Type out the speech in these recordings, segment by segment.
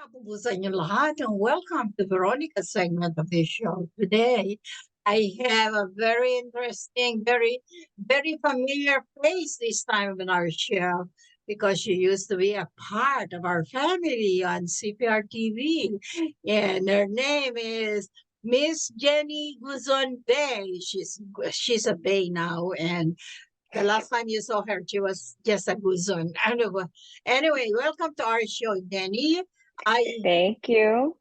Kapupusan niyo lahat and welcome to Veronica's segment of this show. Today, I have a very interesting, very familiar face this time in our show because she used to be a part of our family on CPR TV. And her name is Miss Jenny Guzon-Bae. She's a Bay now, and the last time you saw her, she was just a Guzon. Anyway, welcome to our show, Jenny. I Thank you.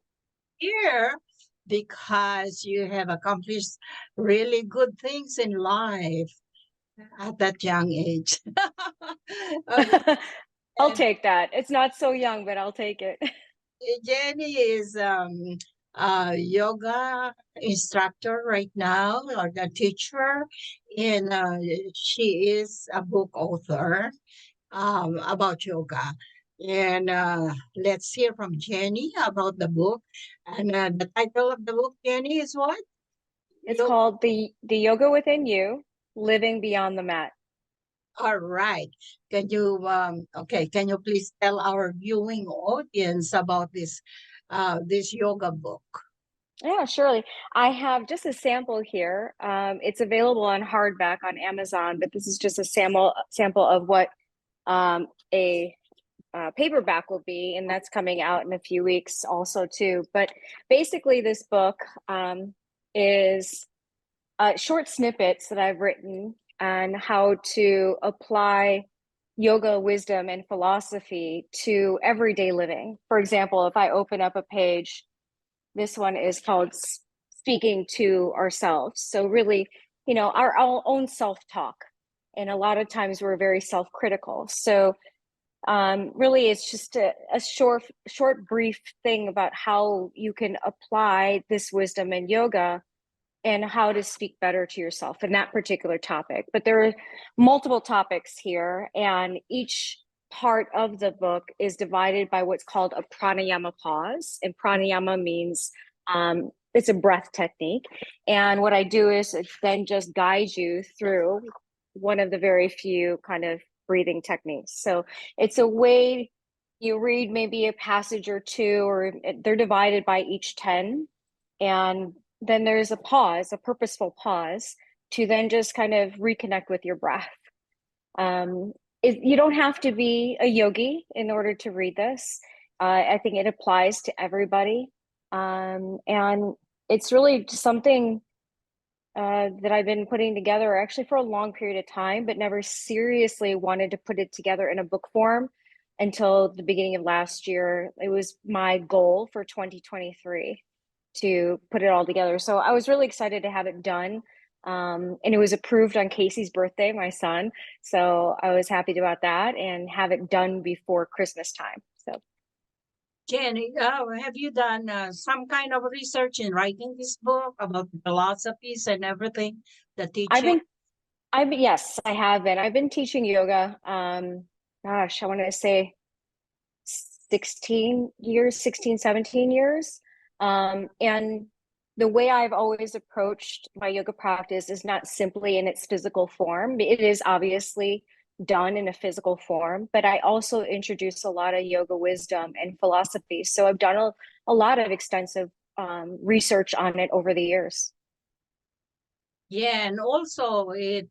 here because you have accomplished really good things in life at that young age. Okay, I'll and take that. It's not so young, but I'll take it. Jenny is a yoga instructor right now, or the teacher, and she is a book author about yoga. And let's hear from Jenny about the book. And the title of the book, Jenny, is what? It's Yo- called the Yoga Within You, Living Beyond the Mat. All right. Can you please tell our viewing audience about this yoga book? Yeah, surely. I have just a sample here. It's available on hardback on Amazon, but this is just a sample of what a paperback will be, and that's coming out in a few weeks also too. But basically, this book is short snippets that I've written on how to apply yoga wisdom and philosophy to everyday living. For example, if I open up a page, this one is called Speaking to Ourselves. So, really, our own self talk. And a lot of times we're very self critical. So, really, it's just a short, brief thing about how you can apply this wisdom in yoga and how to speak better to yourself in that particular topic. But there are multiple topics here, and each part of the book is divided by what's called a pranayama pause. And pranayama means it's a breath technique. And what I do is then just guide you through one of the very few kind of breathing techniques. So it's a way you read maybe a passage or two, or they're divided by each 10. And then there's a pause, a purposeful pause, to then just kind of reconnect with your breath. You don't have to be a yogi in order to read this. I think it applies to everybody. And it's really just something that I've been putting together actually for a long period of time, but never seriously wanted to put it together in a book form until the beginning of last year. It was my goal for 2023 to put it all together. So I was really excited to have it done. And it was approved on Casey's birthday, my son. So I was happy about that and have it done before Christmas time. So Jenny, have you done some kind of research in writing this book about the philosophies and everything, the I've teaching? been, yes, I have been. I've been teaching yoga. Gosh, I want to say 16 years, 16, 17 years. And the way I've always approached my yoga practice is not simply in its physical form. It is obviously done in a physical form, but I also introduce a lot of yoga wisdom and philosophy. So I've done a lot of extensive research on it over the years. Yeah, and also it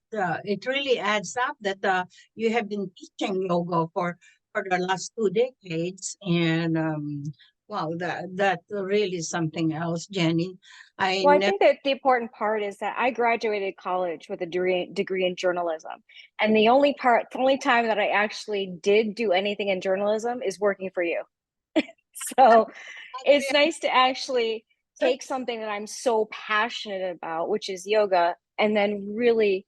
really adds up that you have been teaching yoga for the last 2 decades, and wow, that really is something else, Jenny. I Well, I never think that the important part is that I graduated college with a degree in journalism. And the only time that I actually did do anything in journalism is working for you. So it's nice to actually take something that I'm so passionate about, which is yoga, and then really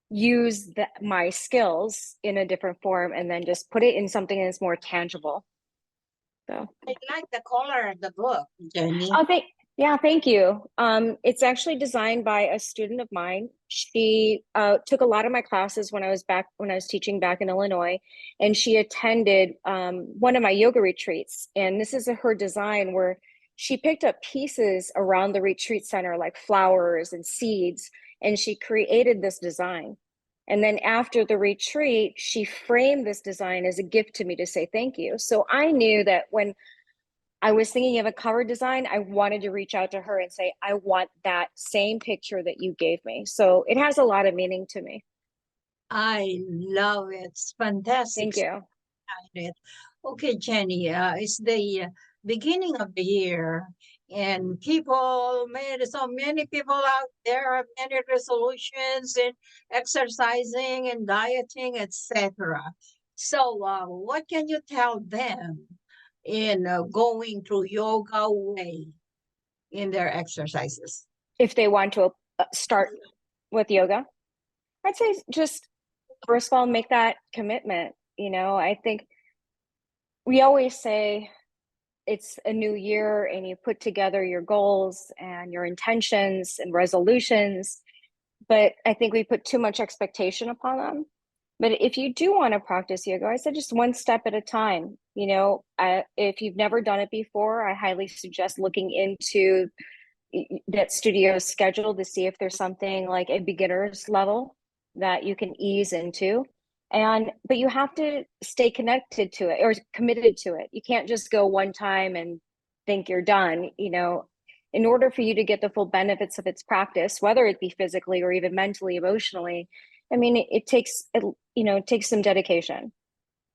use my skills in a different form and then just put it in something that's more tangible. So. I like the color of the book, Jenny. Oh, thank you. It's actually designed by a student of mine. She took a lot of my classes when I was teaching back in Illinois, and she attended one of my yoga retreats. And this is her design where she picked up pieces around the retreat center, like flowers and seeds, and she created this design. And then after the retreat, she framed this design as a gift to me to say thank you. So I knew that when I was thinking of a cover design. I wanted to reach out to her and say, I want that same picture that you gave me. So it has a lot of meaning to me. I love it. It's fantastic. Thank you. It. Okay, Jenny, it's the beginning of the year, and so many people out there have many resolutions in exercising and dieting, etc. So, what can you tell them in going through yoga way in their exercises? If they want to start with yoga, I'd say just first of all, make that commitment. I think we always say it's a new year and you put together your goals and your intentions and resolutions, but I think we put too much expectation upon them. But if you do want to practice yoga, I said just one step at a time. If you've never done it before, I highly suggest looking into that studio schedule to see if there's something like a beginner's level that you can ease into. But you have to stay connected to it or committed to it. You can't just go one time and think you're done. In order for you to get the full benefits of its practice, whether it be physically or even mentally, emotionally, I mean, it takes some dedication,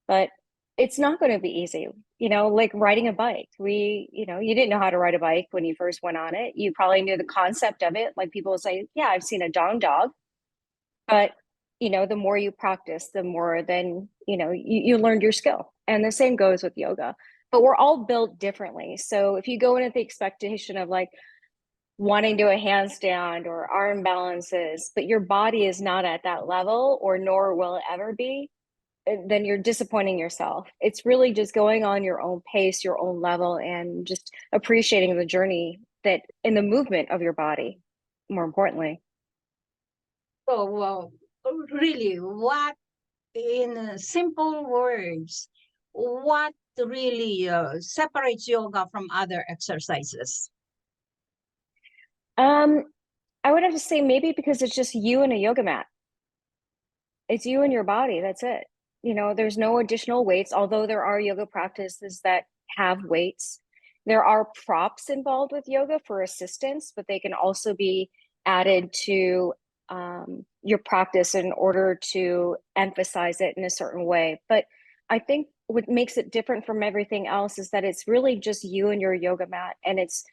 but it's not going to be easy. Like riding a bike. You didn't know how to ride a bike when you first went on it. You probably knew the concept of it. Like people will say, yeah, I've seen a down dog. But, the more you practice, the more then, you learned your skill. And the same goes with yoga. But we're all built differently. So if you go in with the expectation of like wanting to do a handstand or arm balances, but your body is not at that level, or nor will it ever be, then you're disappointing yourself. It's really just going on your own pace, your own level, and just appreciating the journey that in the movement of your body, more importantly. So, really, what in simple words, what really separates yoga from other exercises? Um, I would have to say maybe because it's just you and a yoga mat. It's you and your body. That's it. There's no additional weights, although there are yoga practices that have weights. There are props involved with yoga for assistance, but they can also be added to your practice in order to emphasize it in a certain way. But I think what makes it different from everything else is that it's really just you and your yoga mat, and it's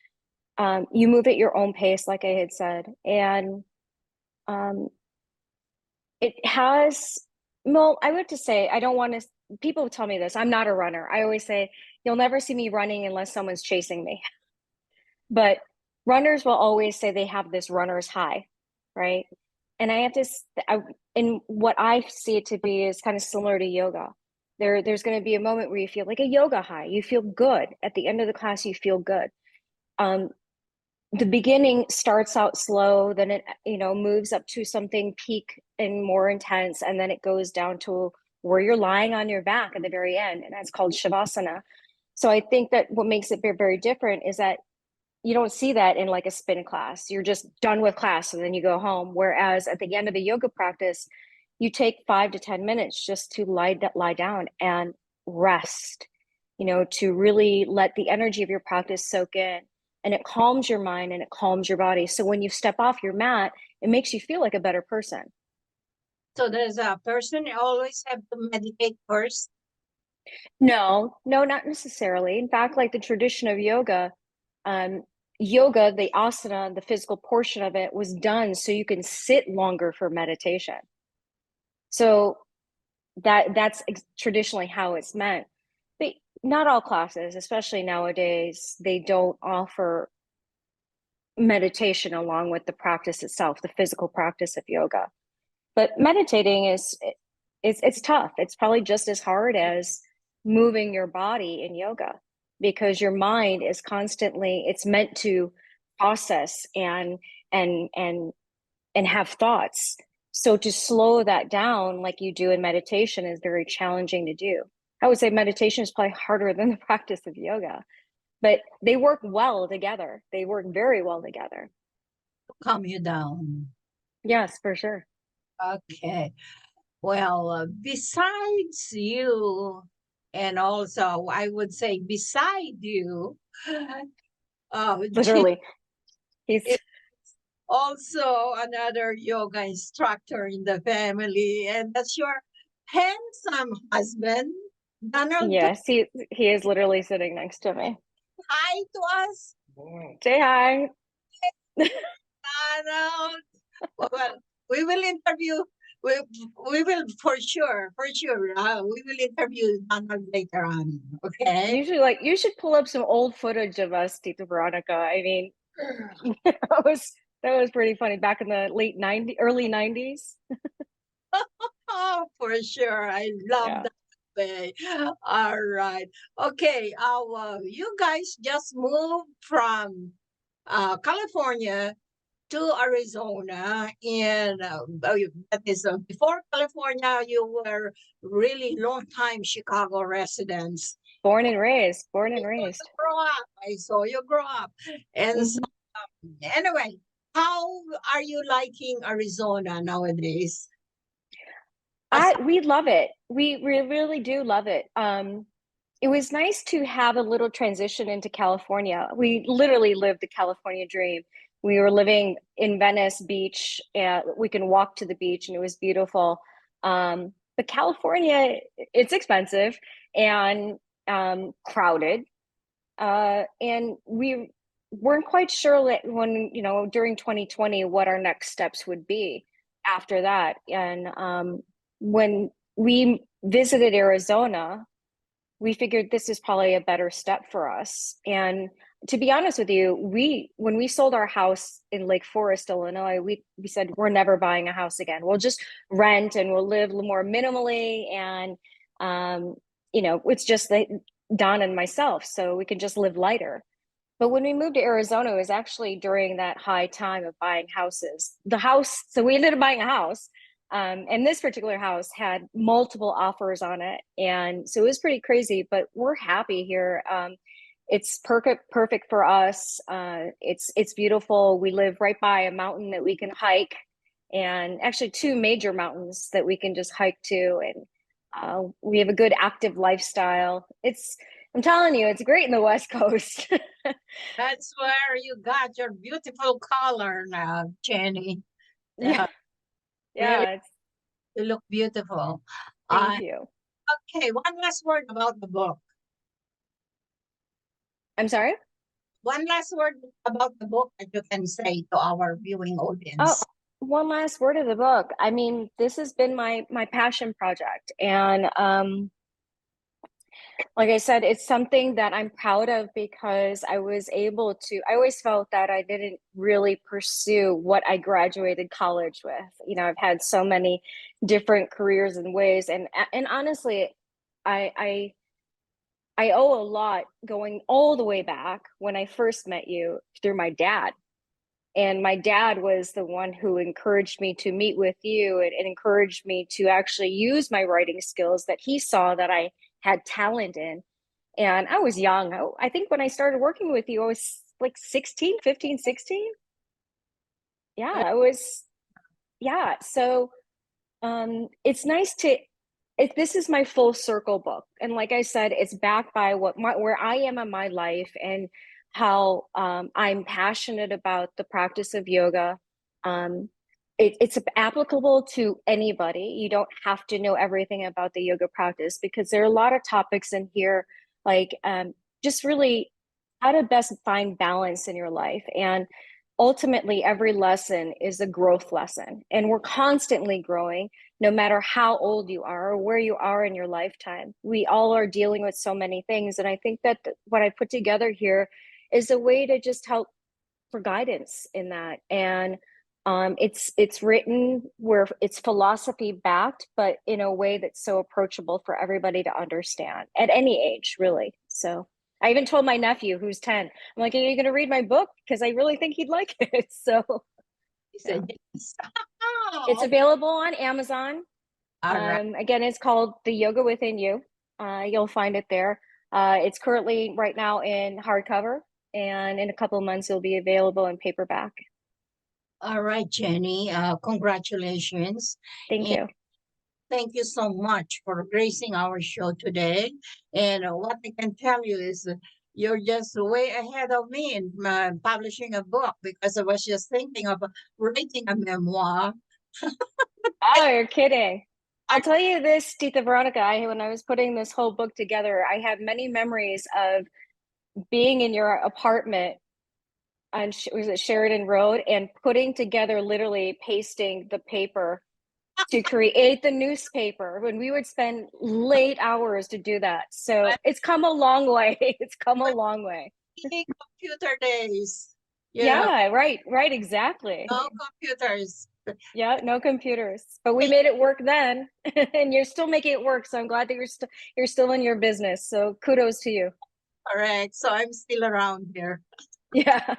you move at your own pace, like I had said, and um, it has, well, I would just say, I don't want to, people tell me this, I'm not a runner. I always say, you'll never see me running unless someone's chasing me. But runners will always say they have this runner's high, right? And I have to, and what I see it to be is kind of similar to yoga. There's going to be a moment where you feel like a yoga high. You feel good. At the end of the class, you feel good. Um, the beginning starts out slow, then it moves up to something peak and more intense, and then it goes down to where you're lying on your back at the very end, and that's called shavasana. So I think that what makes it very, very different is that you don't see that in like a spin class. You're just done with class and then you go home. Whereas at the end of the yoga practice, you take 5 to 10 minutes just to lie down and rest, to really let the energy of your practice soak in, and it calms your mind and it calms your body. So when you step off your mat, it makes you feel like a better person. So does a person always have to meditate first? No, no, not necessarily. In fact, like the tradition of yoga, um, yoga, the asana, the physical portion of it was done so you can sit longer for meditation. So that's traditionally how it's meant. But not all classes, especially nowadays, they don't offer meditation along with the practice itself, the physical practice of yoga. But meditating it's tough. It's probably just as hard as moving your body in yoga, because your mind is constantly, it's meant to process and and and have thoughts. So to slow that down like you do in meditation is very challenging to do. I would say meditation is probably harder than the practice of yoga, but they work well together. They work very well together. Calm you down. Yes, for sure. Okay. Well, besides you And also, I would say beside you, Jim Literally. He's is also another yoga instructor in the family. And that's your handsome husband, Donald. yes, he is literally sitting next to me. Hi to us, Say hi. Donald. Well, we will interview. We, we will for sure. We will interview Donald later on. Okay. Usually, like you should pull up some old footage of us, Tita Veronica. I mean, that was pretty funny back in the late '90s, early '90s. Oh, for sure. I love Yeah. that way. All right. Okay. You guys just moved from California to Arizona, and that is before California. You were really long time Chicago residents. Born and raised. Born I and saw you raised. grow up. I saw you grow up, and so Mhm. anyway, how are you liking Arizona nowadays? As We love it. We really do love it. It was nice to have a little transition into California. We literally lived the California dream. We were living in Venice Beach, and we can walk to the beach, and it was beautiful. But California, it's expensive and crowded. And we weren't quite sure that when, during 2020, what our next steps would be after that. And when we visited Arizona, we figured this is probably a better step for us. And to be honest with you, when we sold our house in Lake Forest, Illinois, we said we're never buying a house again. We'll just rent and we'll live a little more minimally. And um, it's just Don and myself, so we can just live lighter. But when we moved to Arizona, it was actually during that high time of buying houses. So we ended up buying a house. And this particular house had multiple offers on it. And so it was pretty crazy, but we're happy here. It's perfect for us. It's beautiful. We live right by a mountain that we can hike, and actually two major mountains that we can just hike to. And we have a good active lifestyle. I'm telling you, it's great in the West Coast. that's where you got your beautiful color now, Jenny. Yeah, Uh, really, yeah, you look beautiful. thank Uh, you. okay, one last word about the book. I'm sorry. One last word about the book that you can say to our viewing Oh, audience. one last word of the book. I mean, this has been my passion project, and like I said, it's something that I'm proud of because I was able to. I always felt that I didn't really pursue what I graduated college with. I've had so many different careers and ways, and honestly, I I I owe a lot going all the way back when I first met you through my dad. And my dad was the one who encouraged me to meet with you and encouraged me to actually use my writing skills that he saw that I had talent in. And I was young. I think when I started working with you, I was like 16, 15, 16. Yeah, I was, yeah. So it's nice to this is my full circle book, and like I said, it's backed by where I am in my life, and how I'm passionate about the practice of yoga. It's applicable to anybody. You don't have to know everything about the yoga practice, because there are a lot of topics in here, like just really how to best find balance in your life. And ultimately every lesson is a growth lesson, and we're constantly growing, no matter how old you are or where you are in your lifetime. We all are dealing with so many things. And I think that what I put together here is a way to just help for guidance in that. And it's written where it's philosophy backed, but in a way that's so approachable for everybody to understand at any age, really. So I even told my nephew, who's 10, I'm like, are you going to read my book? Because I really think he'd like it. So He yeah, said yes. it's Oh, available on Amazon. all right. Again, it's called The Yoga Within You. You'll find it there. It's currently right now in hardcover, and in a couple of months, it'll be available in paperback. All right, Jenny. Congratulations. Thank And you. thank you so much for gracing our show today. And what I can tell you is you're just way ahead of me in publishing a book because I was just thinking of writing a memoir. Oh, you're kidding. I'll tell you this, Tita Veronica, when I was putting this whole book together, I have many memories of being in your apartment on was it Sheridan Road and putting together, literally pasting the paper to create the newspaper when we would spend late hours to do that. So it's come a long way. It's come a long way. Computer days, Yeah, right, exactly. no computers. Yeah, no computers. But we made it work then, and you're still making it work. So I'm glad that you're still in your business. So kudos to you. Correct. So I'm still around here. Yeah.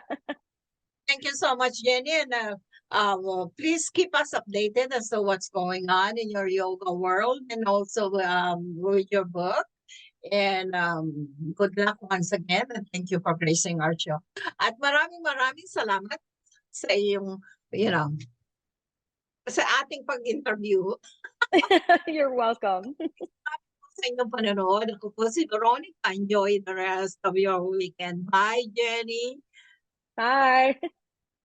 Thank you so much, Jenny. And well, please keep us updated as to what's going on in your yoga world and also with your book. And good luck once again. And thank you for gracing our show. At maraming salamat sa iyong, you know, sa ating pag-interview. You're welcome. Sa inyong panonood. Ako po si Veronica. Enjoy the rest of your weekend. Bye, Jenny. Bye.